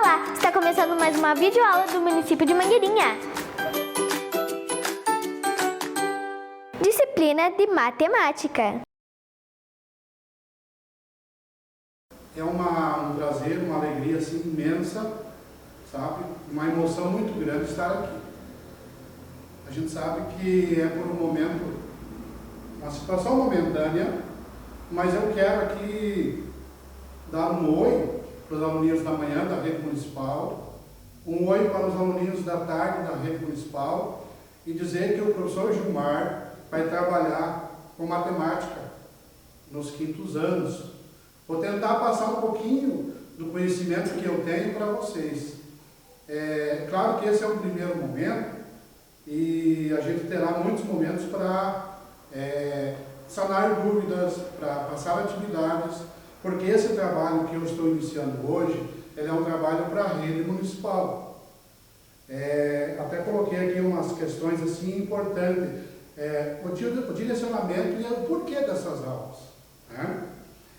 Olá, está começando mais uma videoaula do município de Mangueirinha. Disciplina de Matemática. É um prazer, uma alegria assim, imensa, sabe? Uma emoção muito grande estar aqui. A gente sabe que é por um momento, uma situação momentânea, mas eu quero aqui dar um oi para os aluninhos da manhã da rede municipal, um oi para os aluninhos da tarde da rede municipal e dizer que o professor Gilmar vai trabalhar com matemática nos quintos anos. Vou tentar passar um pouquinho do conhecimento que eu tenho para vocês. Claro que esse é o primeiro momento e a gente terá muitos momentos para sanar dúvidas, para passar atividades, porque esse trabalho que eu estou iniciando hoje, ele é um trabalho para a rede municipal. Até coloquei aqui umas questões assim importantes, o direcionamento e o porquê dessas aulas, né?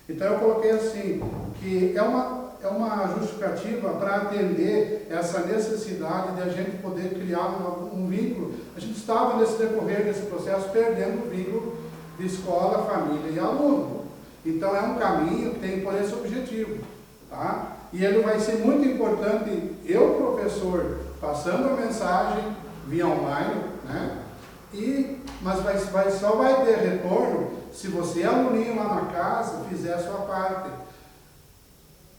Então eu coloquei assim, que é uma justificativa para atender essa necessidade de a gente poder criar um vínculo. A gente estava nesse decorrer desse processo perdendo o vínculo de escola, família e aluno. Então é um caminho que tem por esse objetivo, tá? E ele vai ser muito importante, eu, professor, passando a mensagem via online, né? Mas só vai ter retorno se você, aluninho lá na casa, fizer a sua parte.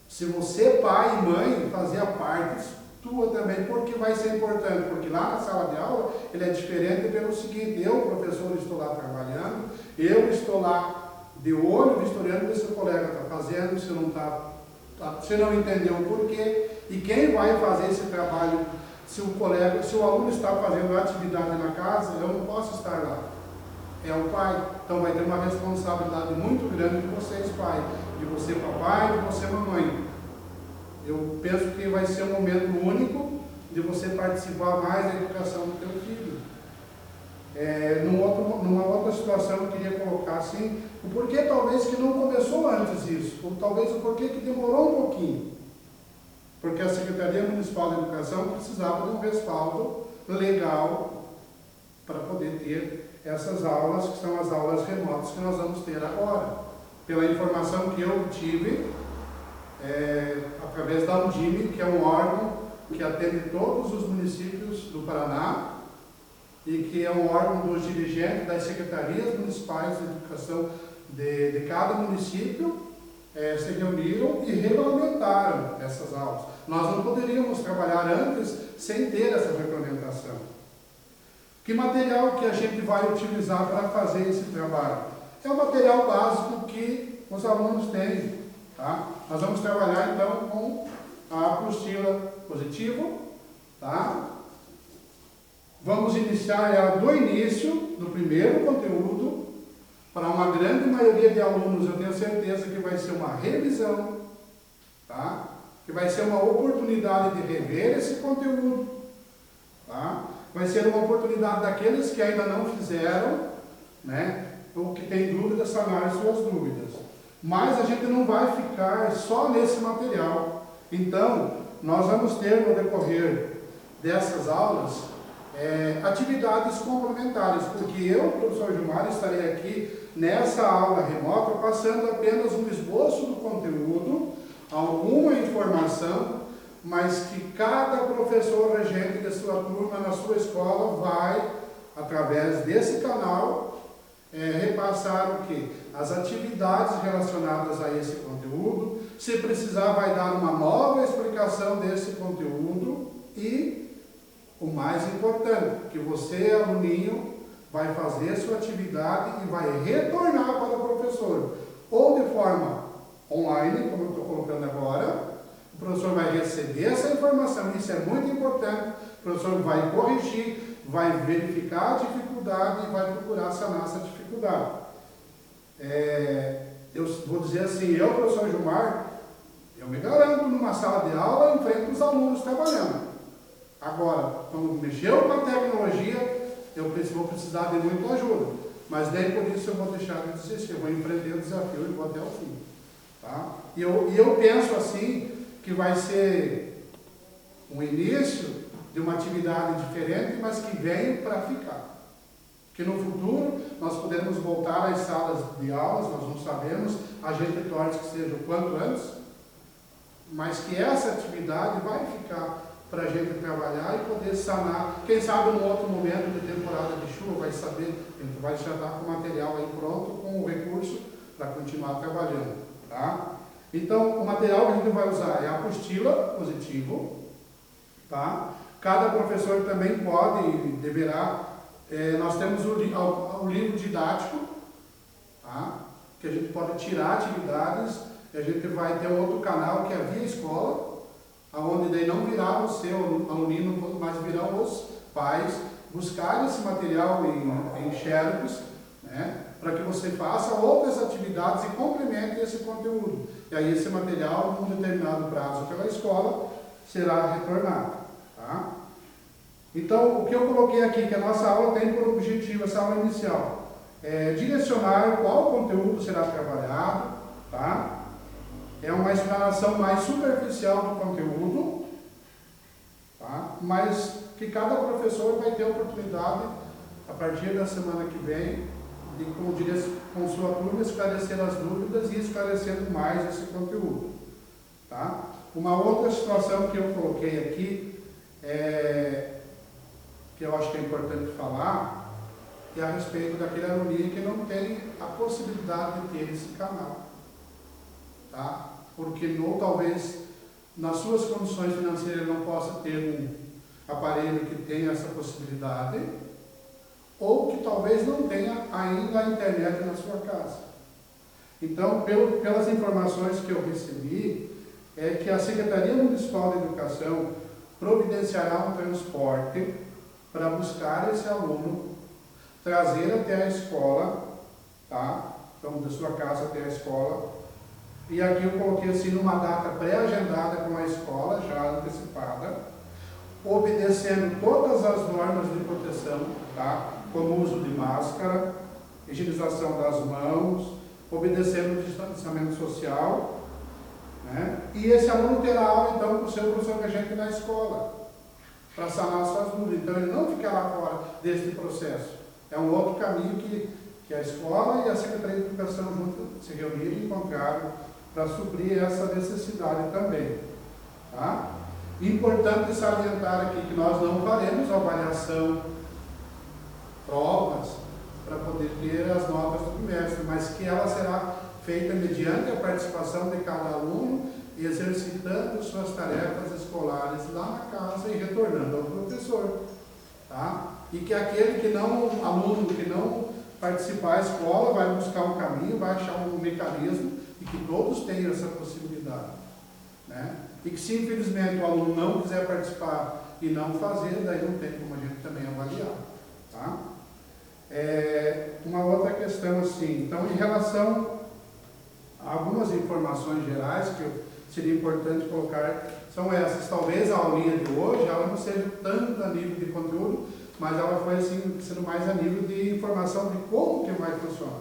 Se você, pai e mãe, fazer a parte tua também, porque vai ser importante, porque lá na sala de aula ele é diferente pelo seguinte: eu, professor, estou lá trabalhando, eu estou lá de olho, vistoriando se o colega está fazendo, se não entendeu o porquê, e quem vai fazer esse trabalho, se o aluno está fazendo a atividade na casa, eu não posso estar lá. É o pai. Então vai ter uma responsabilidade muito grande de vocês, pai, de você, papai, de você, mamãe. Eu penso que vai ser um momento único de você participar mais da educação do teu filho. Numa outra situação eu queria colocar assim, o porquê talvez que não começou antes isso, ou talvez o porquê que demorou um pouquinho. Porque a Secretaria Municipal de Educação precisava de um respaldo legal para poder ter essas aulas, que são as aulas remotas que nós vamos ter agora. Pela informação que eu tive, através da Undime, que é um órgão que atende todos os municípios do Paraná, e que é um órgão dos dirigentes das secretarias municipais de educação de cada município, se reuniram e regulamentaram essas aulas. Nós não poderíamos trabalhar antes sem ter essa regulamentação. Que material que a gente vai utilizar para fazer esse trabalho? É o material básico que os alunos têm, tá? Nós vamos trabalhar então com a apostila positiva, tá? Vamos iniciar ela do início, do primeiro conteúdo. Para uma grande maioria de alunos, eu tenho certeza que vai ser uma revisão, tá? Que vai ser uma oportunidade de rever esse conteúdo, tá? Vai ser uma oportunidade daqueles que ainda não fizeram, né? Ou que têm dúvidas, sanar suas dúvidas. Mas a gente não vai ficar só nesse material. Então, nós vamos ter no decorrer dessas aulas atividades complementares, porque eu, professor Gilmar, estarei aqui nessa aula remota passando apenas um esboço do conteúdo, alguma informação, mas que cada professor regente de sua turma na sua escola vai, através desse canal, repassar o quê? As atividades relacionadas a esse conteúdo. Se precisar, vai dar uma nova explicação desse conteúdo e, o mais importante, que você, aluninho, vai fazer sua atividade e vai retornar para o professor, ou de forma online, como eu estou colocando agora. O professor vai receber essa informação, isso é muito importante. O professor vai corrigir, vai verificar a dificuldade e vai procurar sanar essa dificuldade. Eu vou dizer assim, eu, professor Gilmar, eu me garanto numa sala de aula em frente aos alunos trabalhando. Agora, quando mexeu com a tecnologia, eu vou precisar de muita ajuda. Mas nem por isso eu vou deixar de desistir, eu vou enfrentar o desafio e vou até o fim. Tá? E eu penso assim, que vai ser um início de uma atividade diferente, mas que veio para ficar. Que no futuro nós podemos voltar às salas de aulas, nós não sabemos, a gente torce que seja o quanto antes, mas que essa atividade vai ficar para a gente trabalhar e poder sanar. Quem sabe num outro momento de temporada de chuva vai saber, a gente vai já estar com o material aí pronto, com o recurso para continuar trabalhando. Tá? Então, o material que a gente vai usar é a apostila positivo. Tá? Cada professor também pode e deverá. Nós temos o livro didático, tá? Que a gente pode tirar atividades, e a gente vai ter um outro canal que é Via Escola, onde daí não virá o seu aluno, mas virão os pais buscar esse material em xerox, né? Para que você faça outras atividades e complemente esse conteúdo. E aí esse material, num determinado prazo pela escola, será retornado. Tá? Então, o que eu coloquei aqui, que a nossa aula tem por objetivo, essa aula inicial, é direcionar qual conteúdo será trabalhado, tá? É uma explanação mais superficial do conteúdo, tá? Mas que cada professor vai ter a oportunidade, a partir da semana que vem, de, com sua turma, esclarecer as dúvidas e esclarecendo mais esse conteúdo. Tá? Uma outra situação que eu coloquei aqui, que eu acho que é importante falar, é a respeito daquele aluninho que não tem a possibilidade de ter esse canal. Tá? Porque talvez nas suas condições financeiras não possa ter um aparelho que tenha essa possibilidade, ou que talvez não tenha ainda a internet na sua casa. Então, pelas informações que eu recebi, é que a Secretaria Municipal de Educação providenciará um transporte para buscar esse aluno, trazer até a escola, tá? Então, da sua casa até a escola. E aqui eu coloquei assim numa data pré-agendada com a escola, já antecipada, obedecendo todas as normas de proteção, tá? Como uso de máscara, higienização das mãos, obedecendo o distanciamento social, né? E esse aluno terá aula então com o seu professor regente na escola, para sanar suas dúvidas. Então ele não ficará fora desse processo. É um outro caminho que a escola e a Secretaria de Educação juntos se reuniram e encontraram para suprir essa necessidade também. Tá? Importante salientar aqui que nós não faremos avaliação, provas, para poder ter as notas do trimestre, mas que ela será feita mediante a participação de cada aluno, exercitando suas tarefas escolares lá na casa e retornando ao professor. Tá? E que aluno que não participar da escola vai buscar um caminho, vai achar um mecanismo, e que todos tenham essa possibilidade. Né? E que se infelizmente o aluno não quiser participar e não fazer, daí não tem como a gente também avaliar. Tá? Uma outra questão assim, então em relação a algumas informações gerais que seria importante colocar, são essas. Talvez a aulinha de hoje ela não seja tanto a nível de conteúdo, mas ela foi assim, sendo mais a nível de informação de como que vai funcionar.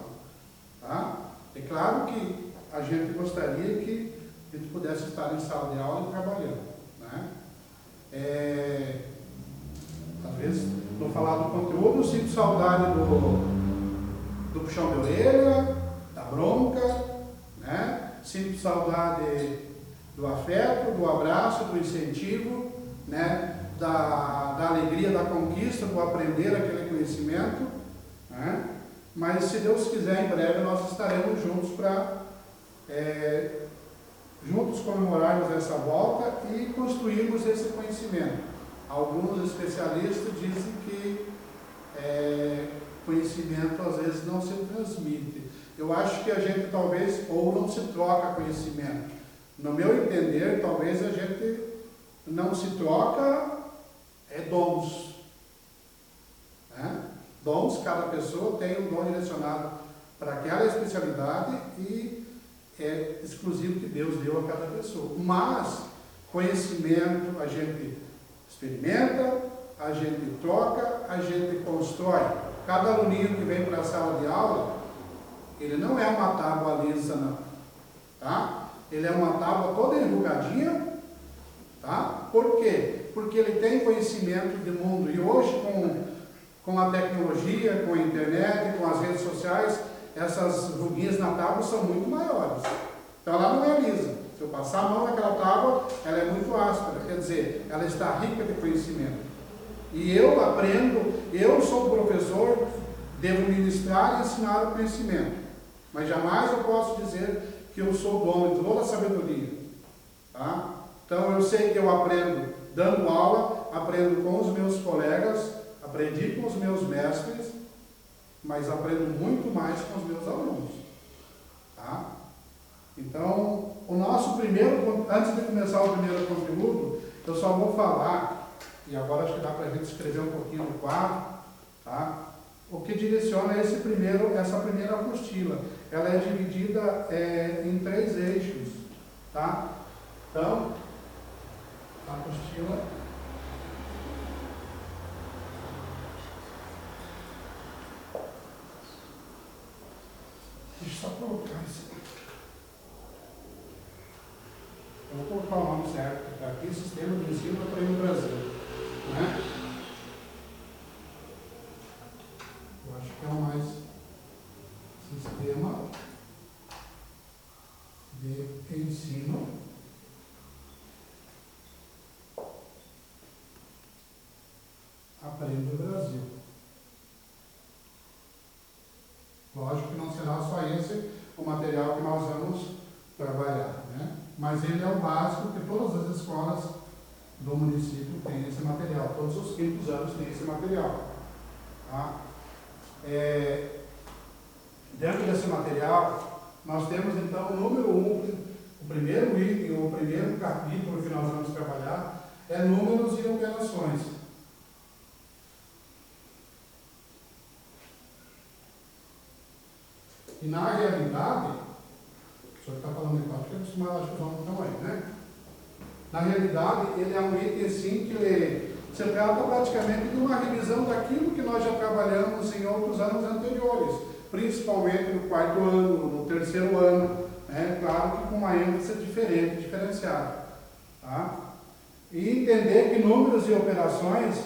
Tá? É claro que a gente gostaria que a gente pudesse estar em sala de aula e trabalhando. Né? Às vezes, não falar do conteúdo, sinto saudade do puxão de orelha, da bronca, né? Sinto saudade do afeto, do abraço, do incentivo, né? Da alegria, da conquista, do aprender aquele conhecimento. Né? Mas, se Deus quiser, em breve nós estaremos juntos para juntos comemorarmos essa volta e construirmos esse conhecimento. Alguns especialistas dizem que conhecimento às vezes não se transmite. Eu acho que a gente talvez, ou não se troca conhecimento. No meu entender, talvez a gente não se troca dons. Né? Dons, cada pessoa tem um dom direcionado para aquela especialidade e é exclusivo que Deus deu a cada pessoa. Mas conhecimento a gente experimenta, a gente troca, a gente constrói. Cada aluninho que vem para a sala de aula, ele não é uma tábua lisa, não. Tá? Ele é uma tábua toda enrugadinha. Tá? Por quê? ele tem conhecimento do mundo. E hoje, com a tecnologia, com a internet, com as redes sociais, essas ruguinhas na tábua são muito maiores. Então ela não é lisa. Se eu passar a mão naquela tábua, ela é muito áspera, quer dizer, ela está rica de conhecimento. E eu aprendo, eu sou professor, devo ministrar e ensinar o conhecimento. Mas jamais eu posso dizer que eu sou dono de toda a sabedoria. Tá? Então eu sei que eu aprendo dando aula, aprendo com os meus colegas, aprendi com os meus mestres, mas aprendo muito mais com os meus alunos. Tá? Então, o nosso primeiro, antes de começar o primeiro conteúdo, eu só vou falar, e agora acho que dá para a gente escrever um pouquinho no quadro, tá? O que direciona essa primeira apostila. Ela é dividida em 3 eixos. Tá? Então, a apostila deixa eu só colocar isso aqui. Eu vou colocar o nome certo, porque está aqui, Sistema de Ensino do Prêmio Brasil. Né? Eu acho que é o mais Sistema de Ensino Aprende Brasil. Lógico que não será só esse o material que nós vamos trabalhar, né? Mas ele é o básico que todas as escolas do município têm esse material. Todos os 5º anos têm esse material. Tá? Dentro desse material, nós temos então o número 1, o primeiro item, ou o primeiro capítulo que nós vamos trabalhar, é números e operações. E na realidade, o senhor está falando igual, porque acho que os alunos estão aí, né? Na realidade, ele é um item assim que se trata praticamente de uma revisão daquilo que nós já trabalhamos em outros anos anteriores, principalmente no 4º ano, no 3º ano, né? Claro que com uma ênfase diferente, diferenciada. Tá? E entender que números e operações,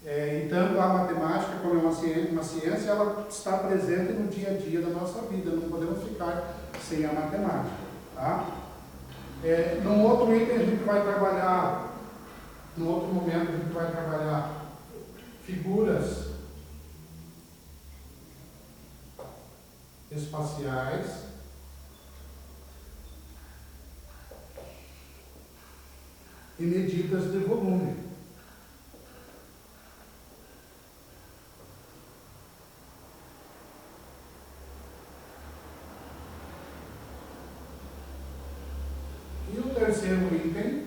e tanto a matemática como uma ciência, ela está presente no dia a dia da nossa vida, não podemos ficar sem a matemática. Tá? Num outro item a gente vai trabalhar, num outro momento a gente vai trabalhar figuras espaciais e medidas de volume. E o terceiro item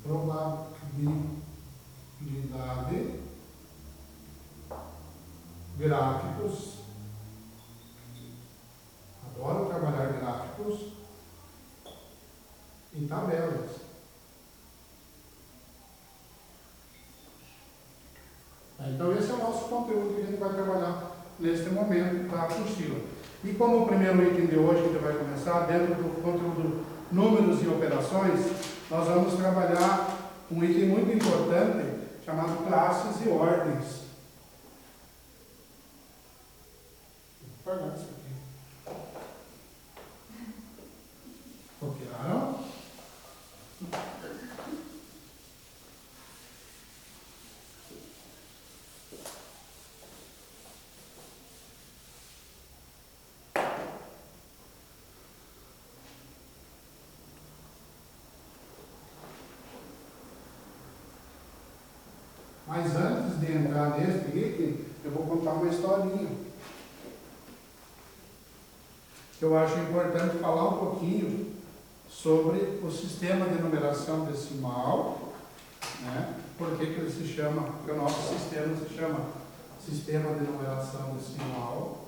probabilidade, gráficos. Adoro trabalhar gráficos e tabelas. Então esse é o nosso conteúdo que a gente vai trabalhar neste momento da apostila. E como o primeiro item de hoje que a gente vai começar, dentro do conteúdo números e operações, nós vamos trabalhar um item muito importante chamado classes e ordens. Vou guardar isso aqui. Copiaram? Mas antes de entrar neste item, eu vou contar uma historinha. Eu acho importante falar um pouquinho sobre o sistema de numeração decimal, né? Por que ele se chama, porque o nosso sistema se chama Sistema de Numeração Decimal.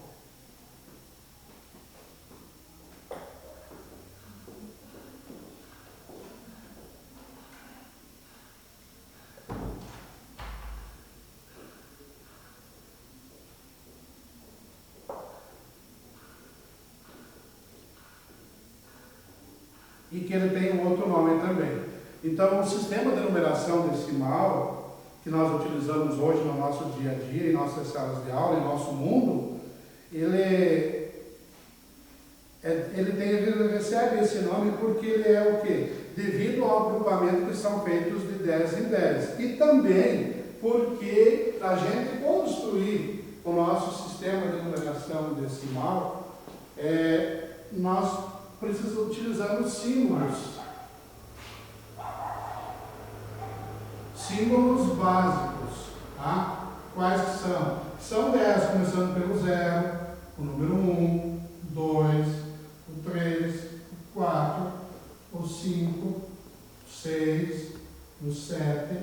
e que ele tem um outro nome também. Então, o sistema de numeração decimal que nós utilizamos hoje no nosso dia a dia, em nossas salas de aula, em nosso mundo, ele recebe esse nome porque ele é o quê? Devido ao agrupamento que são feitos de 10 em 10. E também porque a gente construir o nosso sistema de numeração decimal, nós utilizamos símbolos. Símbolos básicos. Tá? Quais que são? São 10, começando pelo 0, o número 1, 2, o 3, o 4, o 5, o 6, o 7,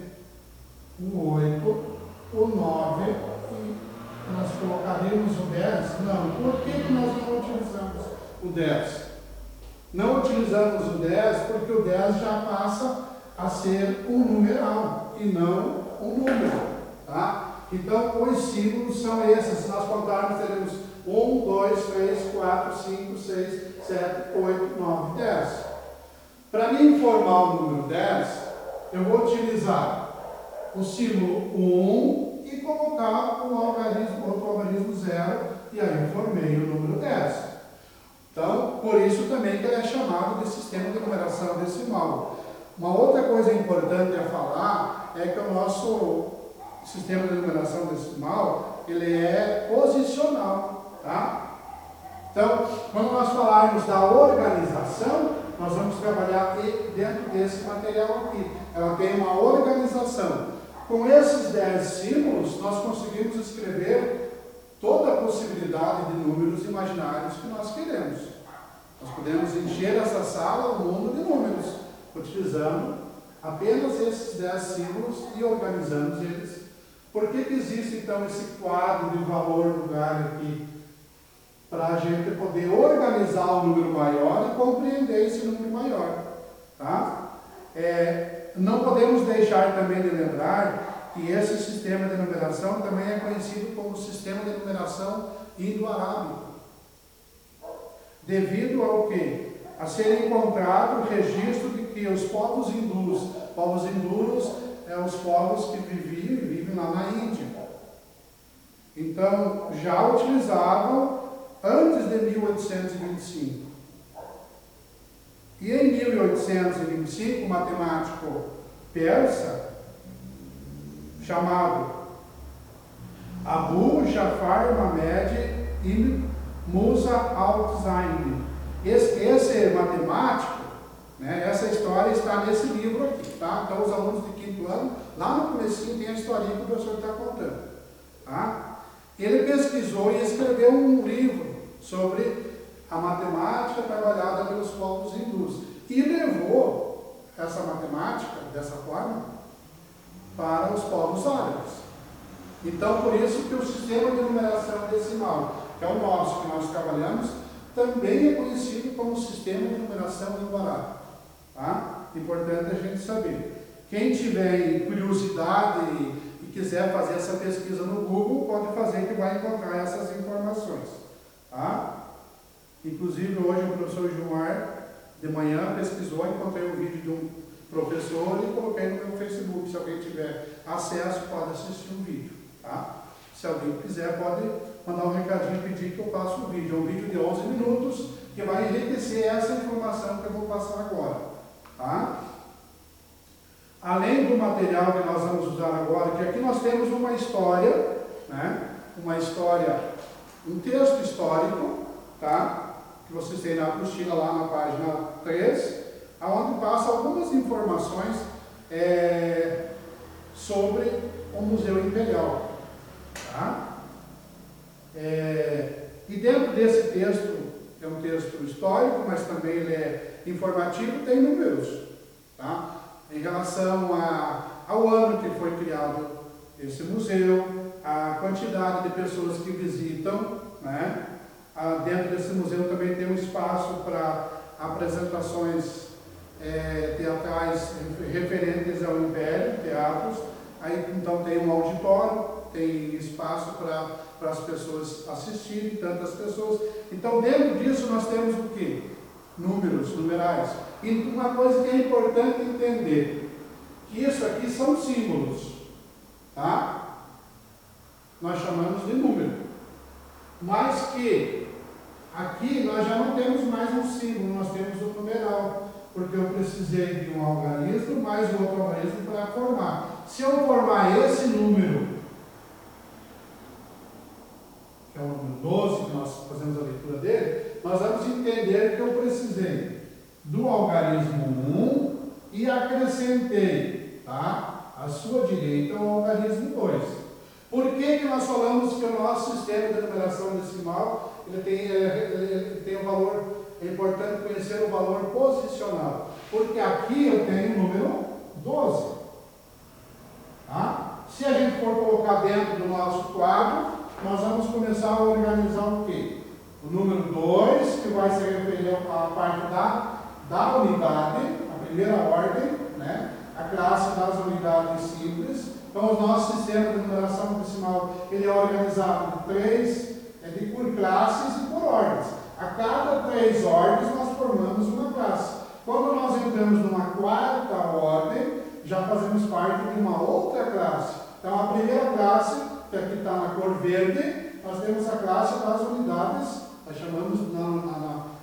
o 8, o 9, e nós colocaríamos o 10? Não. Por que nós não utilizamos o 10? Não utilizamos o 10 porque o 10 já passa a ser um numeral e não um número. Tá? Então, os símbolos são esses. Se nós contarmos, teremos 1, 2, 3, 4, 5, 6, 7, 8, 9, 10. Para me informar o número 10, eu vou utilizar o símbolo 1 e colocar o outro algarismo 0, e aí eu formei o número 10. Então, por isso também que ele é chamado de sistema de numeração decimal. Uma outra coisa importante a falar é que o nosso sistema de numeração decimal, ele é posicional, tá? Então, quando nós falarmos da organização, nós vamos trabalhar aqui dentro desse material aqui. Ela tem uma organização. Com esses 10 símbolos, nós conseguimos escrever toda a possibilidade de números imaginários que nós queremos. Nós podemos encher essa sala, o mundo de números, utilizando apenas esses 10 símbolos e organizando eles. Por que existe então esse quadro de valor lugar aqui? Para a gente poder organizar um número maior e compreender esse número maior. Tá? Não podemos deixar também de lembrar que esse sistema de numeração também é conhecido como sistema de numeração indo-arábico. Devido ao quê? A ser encontrado o registro de que os povos hindus os povos que viviam e vivem lá na Índia. Então, já utilizavam antes de 1825. E em 1825, um matemático persa, chamado Abu Jafar Mahmed ibn Musa al-Zaini. Esse matemático, né, essa história está nesse livro aqui, tá? Então os alunos de 5º ano, lá no comecinho tem a historinha que o professor está contando, tá? Ele pesquisou e escreveu um livro sobre a matemática trabalhada pelos povos hindus e levou essa matemática, dessa forma, para os povos árabes. Então, por isso que o sistema de numeração decimal, que é o nosso que nós trabalhamos, também é conhecido como sistema de numeração indo-arábico. Tá? Importante a gente saber. Quem tiver curiosidade e quiser fazer essa pesquisa no Google, pode fazer que vai encontrar essas informações. Tá? Inclusive, hoje o professor Gilmar, de manhã, pesquisou, encontrei um vídeo de um professor e coloquei no meu Facebook. Se alguém tiver acesso, pode assistir o vídeo. Tá? Se alguém quiser, pode mandar um recadinho e pedir que eu passe o vídeo. É um vídeo de 11 minutos que vai enriquecer essa informação que eu vou passar agora. Tá? Além do material que nós vamos usar agora, que aqui nós temos uma história, né? Uma história, um texto histórico, tá? Que vocês têm na apostila lá na página 3, onde passa algumas informações sobre o Museu Imperial. Tá? E dentro desse texto, é um texto histórico, mas também ele é informativo, tem números. Tá? Em relação ao ano que foi criado esse museu, a quantidade de pessoas que visitam, né? Dentro desse museu também tem um espaço para apresentações teatrais referentes ao Império, teatros. Aí então tem um auditório, tem espaço para as pessoas assistirem, tantas pessoas. Então dentro disso nós temos o quê? Números, numerais. E uma coisa que é importante entender, que isso aqui são símbolos, tá? Nós chamamos de número. Mas que aqui nós já não temos mais um símbolo, nós temos um numeral, porque eu precisei de um algarismo mais outro algarismo para formar. Se eu formar esse número, que é o número 12, que nós fazemos a leitura dele, nós vamos entender que eu precisei do algarismo 1 e acrescentei, tá, à sua direita o algarismo 2. Por que nós falamos que o nosso sistema de numeração decimal ele tem um valor, é importante conhecer o valor posicional? Porque aqui eu tenho o número 12. Tá? Se a gente for colocar dentro do nosso quadro, nós vamos começar a organizar o quê? O número 2, que vai se referir à parte da unidade, a primeira ordem, né? A classe das unidades simples. Então, o nosso sistema de numeração decimal ele é organizado por classes e por ordens. A cada 3 ordens, nós formamos uma classe. Quando nós entramos numa quarta ordem, já fazemos parte de uma outra classe. Então, a primeira classe, que aqui está na cor verde, nós temos a classe das unidades, nós chamamos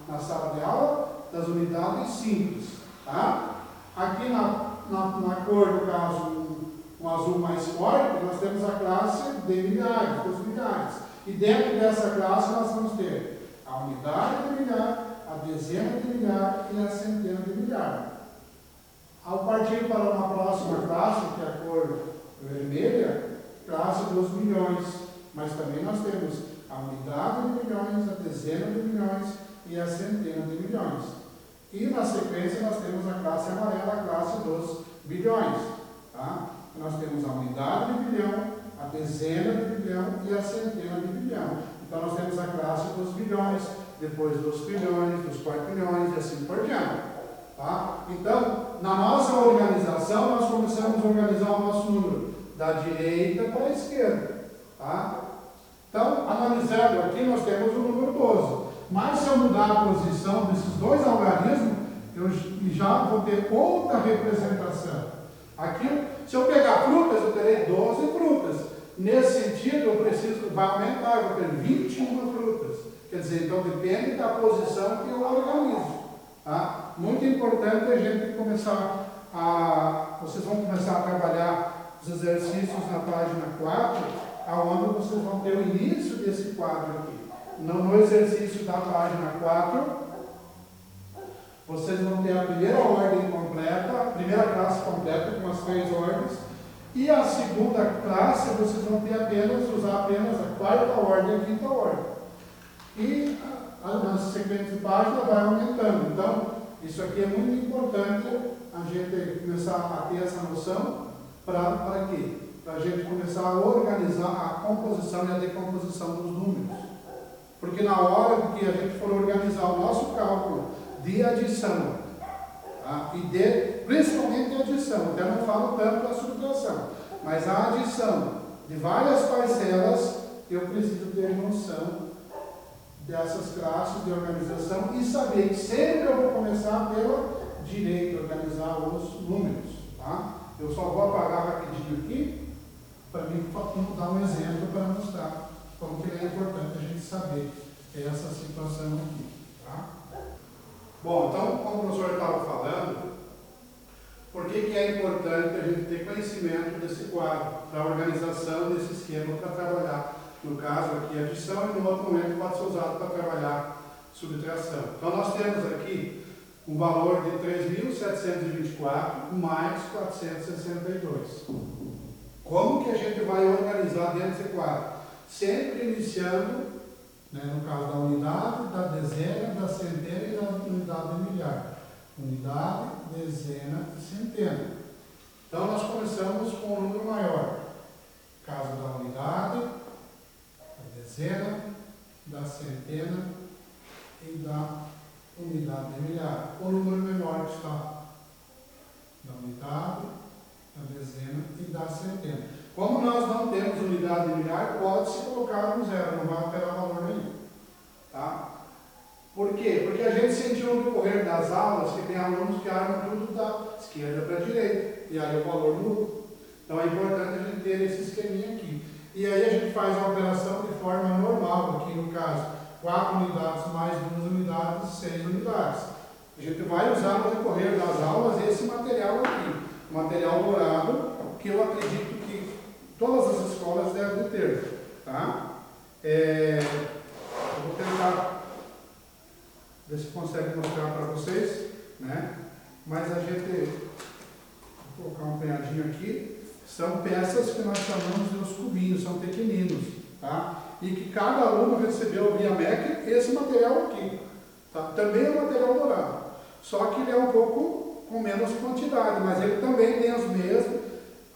na sala de aula, das unidades simples. Tá? Aqui na cor, no caso, um azul mais forte, nós temos a classe de milhares, dos milhares. E dentro dessa classe nós vamos ter a unidade de milhar, a dezena de milhar e a centena de milhar. Ao partir para uma próxima classe, que é a cor vermelha, classe dos milhões. Mas também nós temos a unidade de milhões, a dezena de milhões e a centena de milhões. E na sequência nós temos a classe amarela, a classe dos bilhões. Tá? Nós temos a unidade de bilhão, a dezena de bilhão e a centena de bilhão. Então nós temos a classe dos bilhões, depois dos trilhões, dos quartilhões e assim por diante. Tá? Então, na nossa organização, nós começamos a organizar o nosso número da direita para a esquerda. Tá? Então, analisando aqui, nós temos o número 12. Mas se eu mudar a posição desses dois algarismos, eu já vou ter outra representação. Aqui, se eu pegar frutas, eu terei 12 frutas. Nesse sentido, vai aumentar, eu vou ter 21 frutas. Quer dizer, então depende da posição que eu organizo. Tá? Muito importante a gente começar vocês vão começar a trabalhar os exercícios na página 4, aonde vocês vão ter o início desse quadro aqui. No exercício da página 4, vocês vão ter a primeira ordem completa, a primeira classe completa com as 3 ordens, e a segunda classe vocês vão ter usar apenas a quarta ordem e a quinta ordem. E na sequência de página vai aumentando. Então, isso aqui é muito importante a gente começar a ter essa noção. Para quê? Para a gente começar a organizar a composição e a decomposição dos números. Porque na hora que a gente for organizar o nosso cálculo de adição, tá? Principalmente a adição, até não falo tanto da subtração, mas a adição de várias parcelas, eu preciso ter noção dessas classes de organização e saber que sempre eu vou começar pela direita, organizar os números. Tá? Eu só vou apagar rapidinho aqui, para mim dar um exemplo para mostrar como que é importante a gente saber essa situação aqui. Tá? Bom, então, como o professor estava falando, por que é importante a gente ter conhecimento desse quadro, da organização desse esquema para trabalhar, no caso aqui, adição, e no outro momento pode ser usado para trabalhar subtração. Então, nós temos aqui um valor de 3.724 mais 462. Como que a gente vai organizar dentro desse quadro? Sempre iniciando, no caso da unidade, da dezena, da centena e da unidade de milhar. Unidade, dezena e centena. Então, nós começamos com o número maior. Caso da unidade, da dezena, da centena e da unidade de milhar. O número menor que está da unidade, da dezena e da centena. Como nós não temos unidade de milhar, pode-se colocar um zero, não vai alterar valor nenhum. Tá? Por quê? Porque a gente sentiu no decorrer das aulas que tem alunos que armam tudo da esquerda para a direita, e aí o valor muda. Então é importante a gente ter esse esqueminha aqui. E aí a gente faz a operação de forma normal, aqui no caso, 4 unidades mais 2 unidades, 6 unidades. A gente vai usar no decorrer das aulas esse material aqui, o material dourado, que eu acredito que todas as escolas devem ter. Tá? Eu vou tentar ver se consegue mostrar para vocês, né? Mas a gente, vou colocar um punhadinho aqui, são peças que nós chamamos de os cubinhos, são pequeninos, tá? E que cada aluno recebeu via MEC esse material aqui, tá? Também é um material dourado, só que ele é um pouco com menos quantidade, mas ele também tem os mesmos,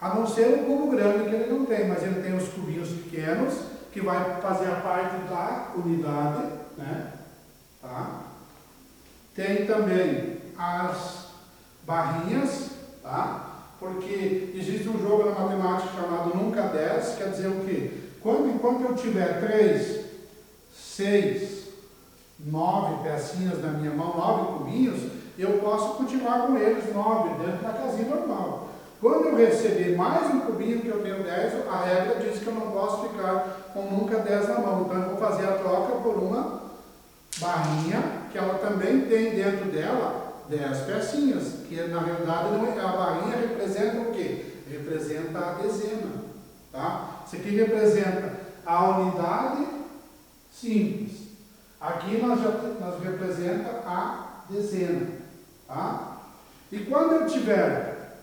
a não ser o cubo grande que ele não tem, mas ele tem os cubinhos pequenos, que vai fazer a parte da unidade, né? Tá? Tem também as barrinhas, tá? Porque existe um jogo na matemática chamado nunca 10, quer dizer o quê? Enquanto eu tiver 3, 6, 9 pecinhas na minha mão, 9 cubinhos, eu posso continuar com eles 9 dentro da casinha normal. Quando eu receber mais um cubinho que eu tenho 10, a regra diz que eu não posso ficar com nunca 10 na mão. Então eu vou fazer a troca por uma barrinha, que ela também tem dentro dela 10 pecinhas, que na realidade não é, a barrinha representa o quê? Representa a dezena, tá? Isso aqui representa a unidade simples. Aqui nós representa a dezena, tá? E quando eu tiver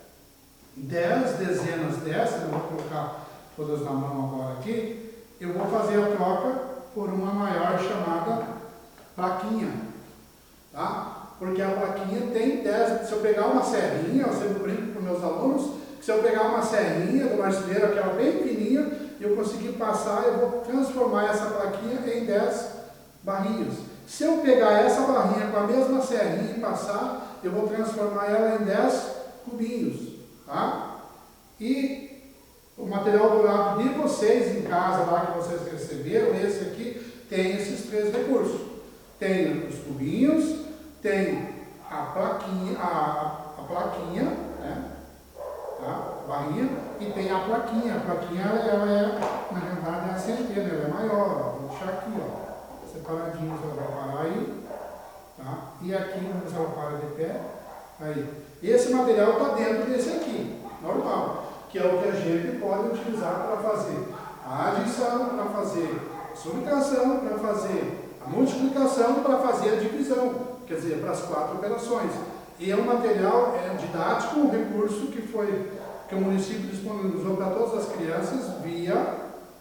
10 dezenas dessas, eu vou colocar todas na mão agora aqui, eu vou fazer a troca por uma maior chamada plaquinha, tá? Porque a plaquinha tem 10, se eu pegar uma serrinha, eu sempre brinco com meus alunos, que se eu pegar uma serrinha do marceneiro, aquela bem fininha, e eu conseguir passar, eu vou transformar essa plaquinha em 10 barrinhas. Se eu pegar essa barrinha com a mesma serrinha e passar, eu vou transformar ela em 10 cubinhos, tá? E o material dourado de vocês em casa, lá que vocês receberam, esse aqui, tem esses 3 recursos. Tem os cubinhos, tem a plaquinha, né? Tá? A barrinha, e tem a plaquinha. A plaquinha, ela é, na verdade, é a centena, ela é maior, ó. Vou deixar aqui, ó, separadinho, você vai parar aí, tá? E aqui, quando você para de pé, aí. Esse material está dentro desse aqui, normal, que é o que a gente pode utilizar para fazer a adição, para fazer a subtração, para fazer a multiplicação, para fazer a divisão. Quer dizer, para as 4 operações. E é um material didático, um recurso que o município disponibilizou para todas as crianças via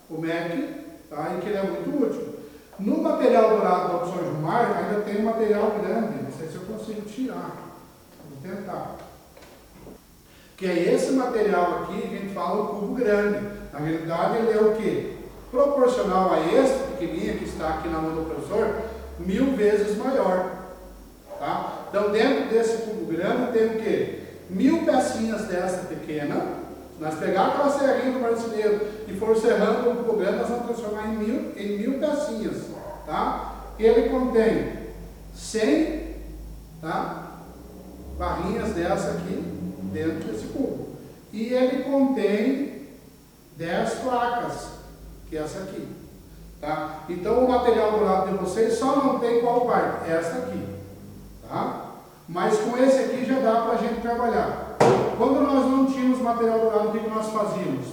o MEC, tá? E que ele é muito útil. No material dourado da Opção Gilmar, ainda tem um material grande, não sei se eu consigo tirar, vou tentar. Que é esse material aqui que a gente fala o cubo grande. Na realidade, ele é o quê? Proporcional a esse pequenininho que está aqui na mão do professor, 1000 vezes maior. Tá? Então, dentro desse cubo grande tem o quê? 1000 pecinhas dessa pequena. Se nós pegar aquela serrinha do marceneiro e for serrando o cubo grande, nós vamos transformar em 1000 pecinhas. Tá? Ele contém 100, tá? barrinhas dessa aqui dentro desse cubo. E ele contém 10 placas, que é essa aqui. Tá? Então, o material dourado de vocês só não tem qual parte? Essa aqui. Tá? Mas com esse aqui já dá para a gente trabalhar. Quando nós não tínhamos material dourado, o que nós fazíamos?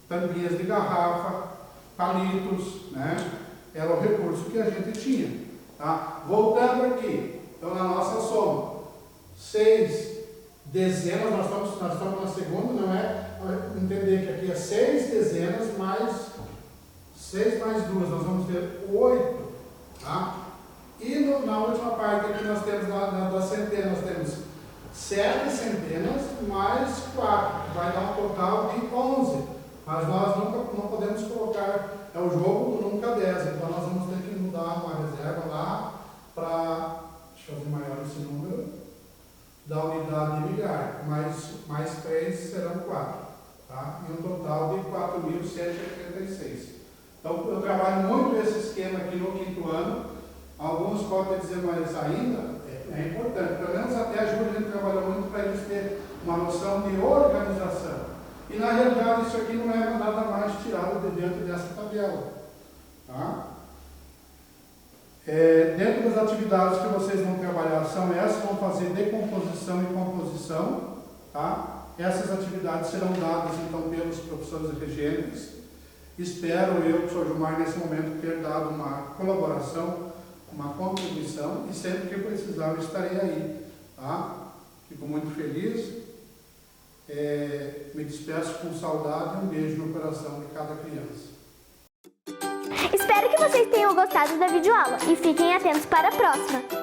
Tampinhas de garrafa, palitos, né? Era o recurso que a gente tinha. Tá? Voltando aqui, então na nossa soma, 6 dezenas, nós estamos na segunda, não é? Entender que aqui é 6 dezenas mais 6 mais 2, nós vamos ter 8. Tá? E na última parte aqui nós temos da centena, nós temos 7 centenas mais 4, que vai dar um total de 11. Mas nós não podemos colocar, é o jogo do nunca 10, então nós vamos ter que mudar uma reserva lá para, deixa eu fazer maior esse número, da unidade de milhar, mais 3 serão 4, tá? E um total de 4.186. Então eu trabalho muito esse esquema aqui no 5º ano. Alguns pode dizer mais ainda, é importante, pelo menos até a Júlia a gente trabalhou muito para eles terem uma noção de organização. E na realidade isso aqui não é nada mais tirado de dentro dessa tabela. Tá? Dentro das atividades que vocês vão trabalhar são essas, vão fazer decomposição e composição. Tá? Essas atividades serão dadas então pelos professores regentes. Espero eu, professor Gilmar, nesse momento ter dado uma colaboração, uma contribuição, e sempre que precisar eu estarei aí. Tá? Fico muito feliz. Me despeço com saudade e um beijo no coração de cada criança. Espero que vocês tenham gostado da videoaula e fiquem atentos para a próxima.